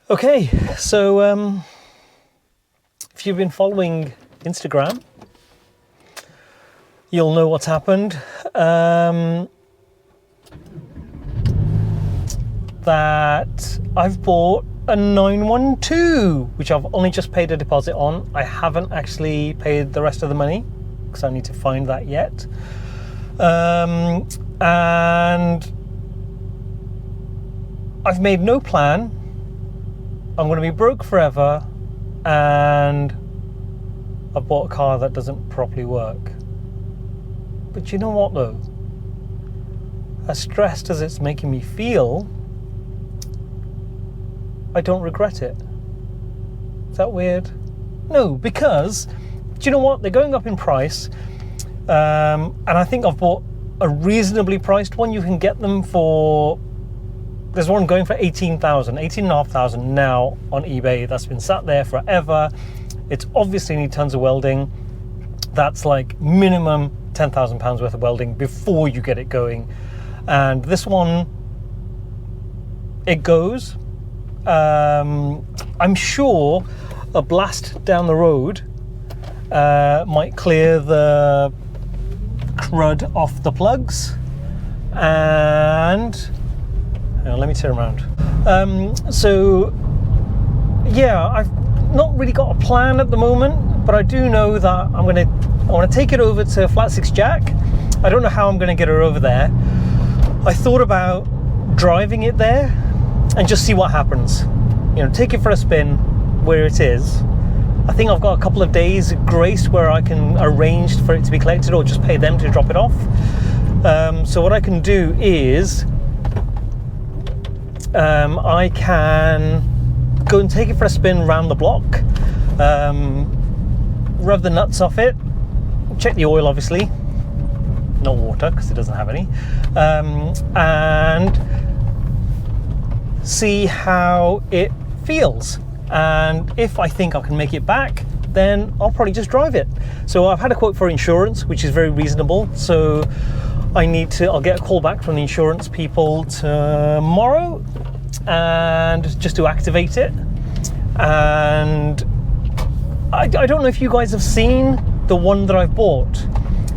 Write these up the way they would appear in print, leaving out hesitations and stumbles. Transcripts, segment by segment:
Okay, so if you've been following Instagram, you'll know what's happened. That I've bought a 912, which I've only just paid a deposit on. I haven't actually paid the rest of the money because I need to find that yet. And I've made no plan. I'm going to be broke forever, and I've bought a car that doesn't properly work. But you know what though? As stressed as it's making me feel, I don't regret it. Is that weird? No, because, do you know what? They're going up in price. And I think I've bought a reasonably priced one. You can get them for, there's one going for 18,500 now on eBay. That's been sat there forever. It's obviously need tons of welding. That's like minimum £10,000 worth of welding before you get it going. And this one, it goes. I'm sure a blast down the road might clear the crud off the plugs. And hang on, let me turn around. So yeah, I've not really got a plan at the moment, but I do know that I want to take it over to Flat 6 Jack. I don't know how I'm going to get her over there. I thought about driving it there and just see what happens. You know, take it for a spin where it is. I think I've got a couple of days grace where I can arrange for it to be collected or just pay them to drop it off. So what I can do is I can go and take it for a spin around the block, rev the nuts off it, check the oil obviously, no water because it doesn't have any, and see how it feels. And if I think I can make it back, then I'll probably just drive it. So I've had a quote for insurance, which is very reasonable. So I'll get a call back from the insurance people tomorrow and just to activate it. And I don't know if you guys have seen the one that I've bought.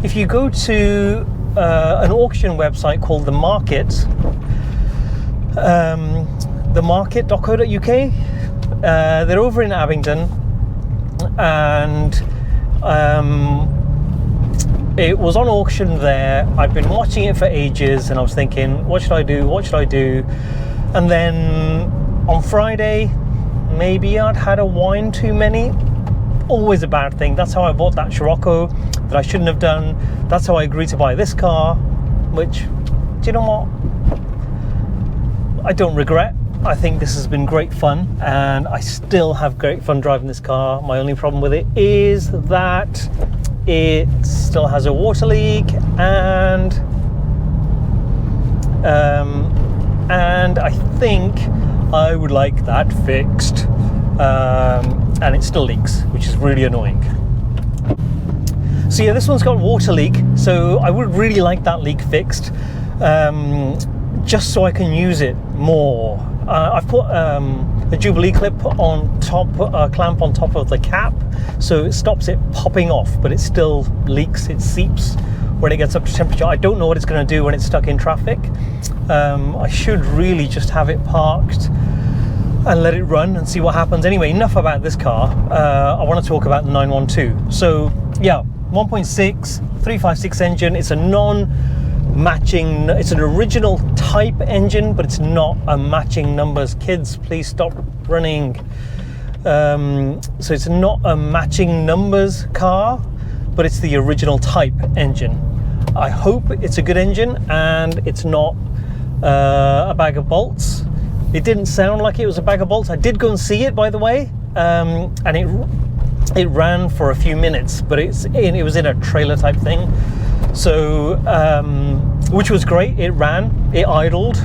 If you go to an auction website called The Market, themarket.co.uk, they're over in Abingdon, and it was on auction there. I've been watching it for ages and I was thinking, what should I do? And then on Friday, maybe I'd had a wine too many. Always a bad thing. That's how I bought that Scirocco that I shouldn't have done. That's how I agreed to buy this car, which, do you know what? I don't regret. I think this has been great fun and I still have great fun driving this car. My only problem with it is that it still has a water leak, and I think I would like that fixed, and it still leaks, which is really annoying. So yeah, this one's got a water leak, so I would really like that leak fixed, just so I can use it more. I've put a Jubilee clip on top, clamp on top of the cap, so it stops it popping off, but it still leaks, it seeps when it gets up to temperature. I don't know what it's going to do when it's stuck in traffic. I should really just have it parked and let it run and see what happens. Anyway, enough about this car. I want to talk about the 912. So yeah, 1.6, 356 engine. It's a non-matching, it's an original type engine, but it's not a matching numbers. Kids, please stop running. So it's not a matching numbers car, but it's the original type engine. I hope it's a good engine and it's not a bag of bolts. It didn't sound like it was a bag of bolts. I did go and see it, by the way, and it ran for a few minutes, but it was in a trailer type thing. So, which was great. It ran, it idled,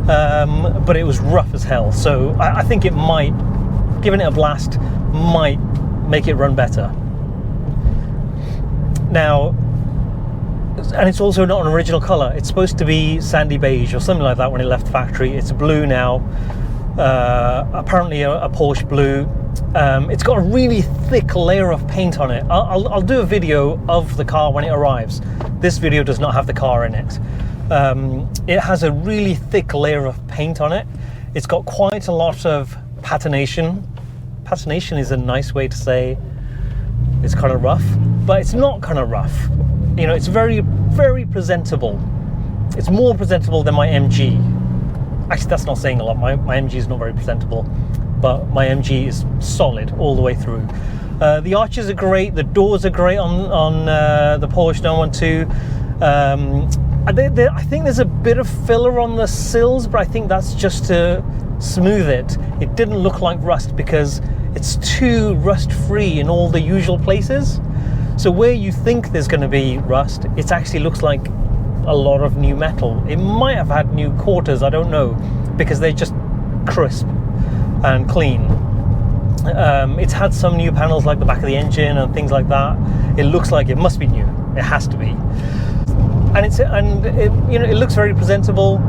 but it was rough as hell. So I think it might, giving it a blast, might make it run better. Now, and it's also not an original color. It's supposed to be sandy beige or something like that when it left factory. It's blue now. apparently a Porsche blue. It's got a really thick layer of paint on it. I'll do a video of the car when it arrives. This video does not have the car in it. It has a really thick layer of paint on it. It's got quite a lot of patination. Patination is a nice way to say it's kind of rough, but it's not kind of rough. You know, it's very, very presentable. It's more presentable than my MG. Actually, that's not saying a lot. My MG is not very presentable, but my MG is solid all the way through. The arches are great. The doors are great on the Porsche 912. I think there's a bit of filler on the sills, but I think that's just to smooth it. It didn't look like rust because it's too rust-free in all the usual places. So where you think there's going to be rust, it actually looks like a lot of new metal. It might have had new quarters, I don't know, because they're just crisp and clean. It's had some new panels like the back of the engine and things like that. It looks like it must be new. It has to be. And it looks very presentable.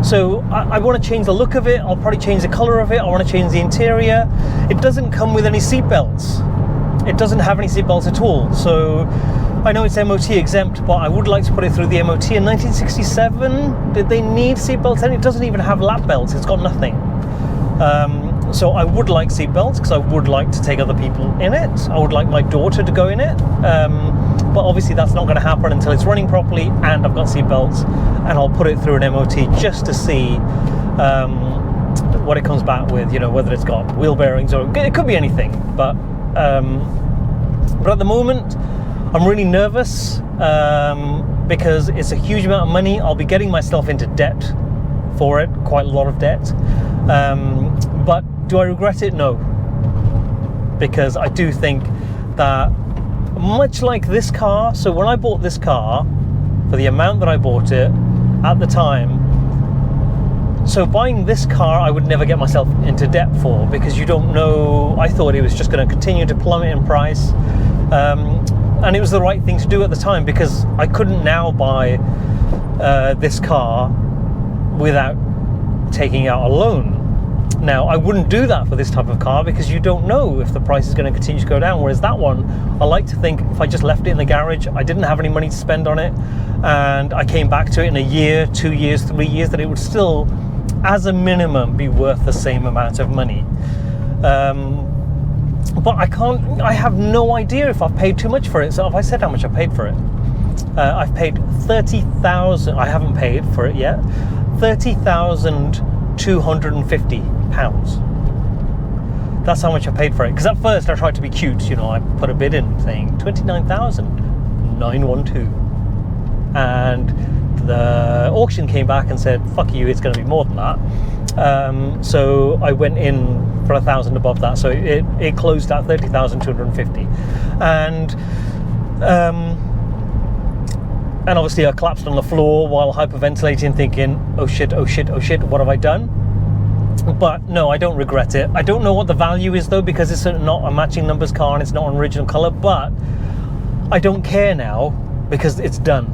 So I want to change the look of it. I'll probably change the color of it. I want to change the interior. It doesn't come with any seat belts. It doesn't have any seat belts at all. So I know it's MOT exempt, but I would like to put it through the MOT. In 1967, did they need seat belts? And it doesn't even have lap belts. It's got nothing. So I would like seat belts because I would like to take other people in it. I would like my daughter to go in it. But obviously that's not going to happen until it's running properly and I've got seat belts, and I'll put it through an MOT just to see what it comes back with, you know, whether it's got wheel bearings or it could be anything. But at the moment I'm really nervous because it's a huge amount of money. I'll be getting myself into debt for it, quite a lot of debt. But do I regret it? No, because I do think that much like this car, so when I bought this car for the amount that I bought it at the time, so buying this car I would never get myself into debt for, because you don't know, I thought it was just going to continue to plummet in price, and it was the right thing to do at the time, because I couldn't now buy this car without taking out a loan. Now, I wouldn't do that for this type of car because you don't know if the price is going to continue to go down. Whereas that one, I like to think if I just left it in the garage, I didn't have any money to spend on it, and I came back to it in a year, 2 years, 3 years, that it would still, as a minimum, be worth the same amount of money. But I have no idea if I've paid too much for it. So have I said how much I paid for it? I've paid 30,000, I haven't paid for it yet, 30,250 pounds. That's how much I paid for it. Because at first I tried to be cute, you know, I put a bid in saying 29,912, and the auction came back and said, fuck you, it's going to be more than that. So I went in for 1,000 above that, so it closed at 30,250, and obviously I collapsed on the floor while hyperventilating, thinking, oh shit, what have I done? But no, I don't regret it. I don't know what the value is though, because it's not a matching numbers car and it's not an original color, but I don't care now because it's done.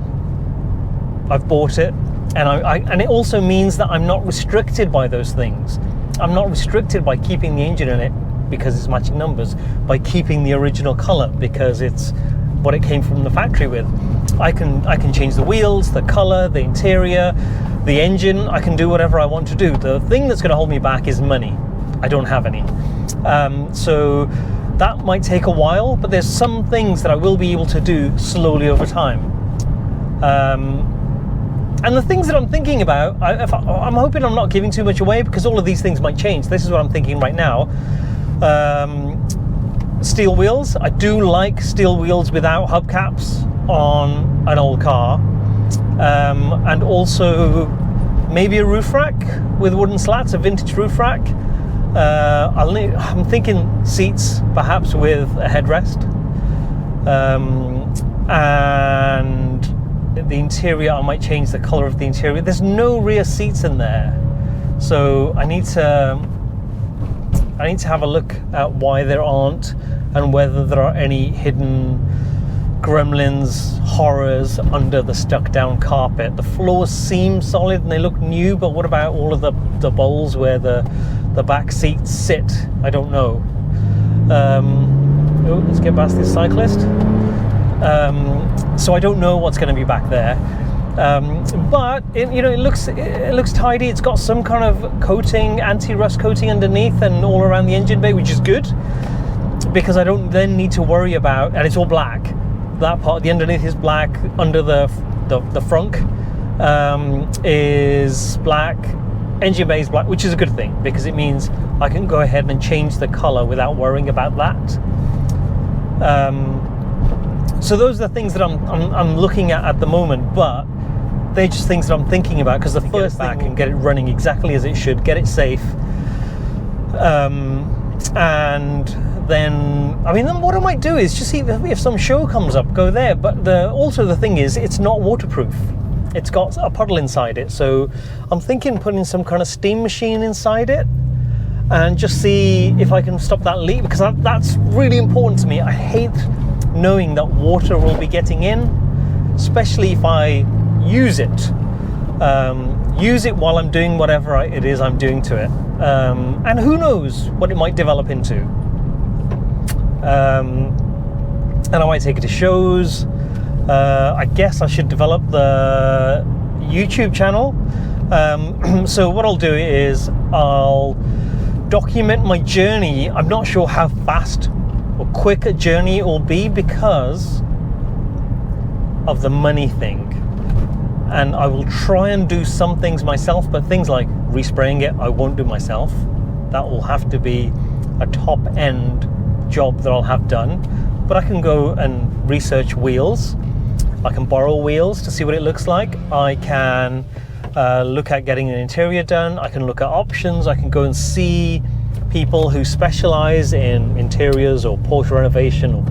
I've bought it, and it also means that I'm not restricted by those things. I'm not restricted by keeping the engine in it because it's matching numbers, by keeping the original color because it's what it came from the factory with. I can change the wheels, the color, the interior, the engine. I can do whatever I want to do. The thing that's going to hold me back is money. I don't have any. So that might take a while, but there's some things that I will be able to do slowly over time. And the things that I'm thinking about, I'm hoping I'm not giving too much away, because all of these things might change. This is what I'm thinking right now. Steel wheels. I do like steel wheels without hubcaps on an old car. And also maybe a roof rack with wooden slats, a vintage roof rack. I'm thinking seats perhaps with a headrest. And the interior, I might change the color of the interior. There's no rear seats in there, so I need to have a look at why there aren't, and whether there are any hidden gremlins, horrors under the stuck down carpet. The floors seem solid and they look new, but what about all of the bowls where the back seats sit? I don't know. Let's get past this cyclist. So I don't know what's going to be back there. But it looks tidy. It's got some kind of coating, anti-rust coating underneath and all around the engine bay, which is good, because I don't then need to worry about, and it's all black. That part, the underneath is black. Under the frunk is black. Engine bay is black, which is a good thing, because it means I can go ahead and change the color without worrying about that. So those are the things that I'm looking at the moment, but they're just things that I'm thinking about, because the first thing, back and get it running exactly as it should, get it safe, and then what I might do is just see if some show comes up, go there. But also the thing is, it's not waterproof. It's got a puddle inside it, so I'm thinking putting some kind of steam machine inside it and just see if I can stop that leak, because that's really important to me. I hate knowing that water will be getting in, especially if I use it while I'm doing whatever it is I'm doing to it, and who knows what it might develop into. And I might take it to shows. I guess I should develop the YouTube channel. So what I'll do is I'll document my journey. I'm not sure how fast or quick a journey it will be because of the money thing. And I will try and do some things myself, but things like respraying it, I won't do myself. That will have to be a top end job that I'll have done. But I can go and research wheels. I can borrow wheels to see what it looks like. I can look at getting an interior done. I can look at options. I can go and see people who specialize in interiors or Porsche renovation.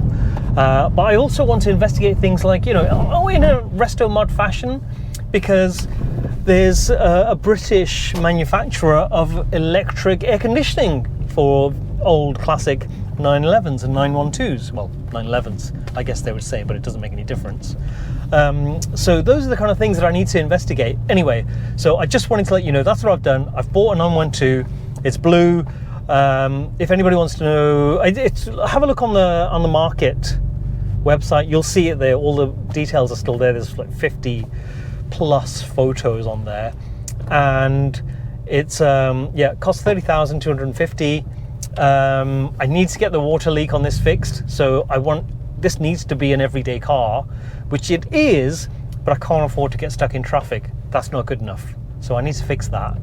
But I also want to investigate things like, in a resto mod fashion, because there's a British manufacturer of electric air conditioning for old classic 911s and 912s. Well, 911s, I guess they would say, but it doesn't make any difference. So those are the kind of things that I need to investigate. Anyway, so I just wanted to let you know that's what I've done. I've bought a 912. It's blue. If anybody wants to know, have a look on the market website. You'll see it there. All the details are still there. There's like 50 plus photos on there, and it's it costs $30,250. I need to get the water leak on this fixed, so this needs to be an everyday car, which it is, but I can't afford to get stuck in traffic. That's not good enough, so I need to fix that.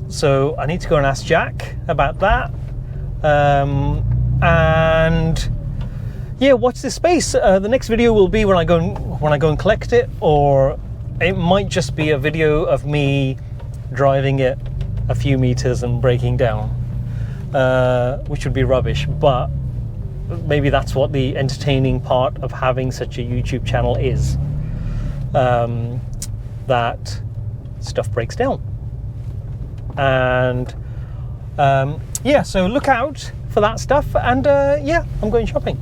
So I need to go and ask Jack about that, and yeah, watch this space. The next video will be when I go and collect it, or it might just be a video of me driving it a few meters and breaking down, which would be rubbish, but maybe that's what the entertaining part of having such a YouTube channel is, that stuff breaks down. And so look out for that stuff, and I'm going shopping.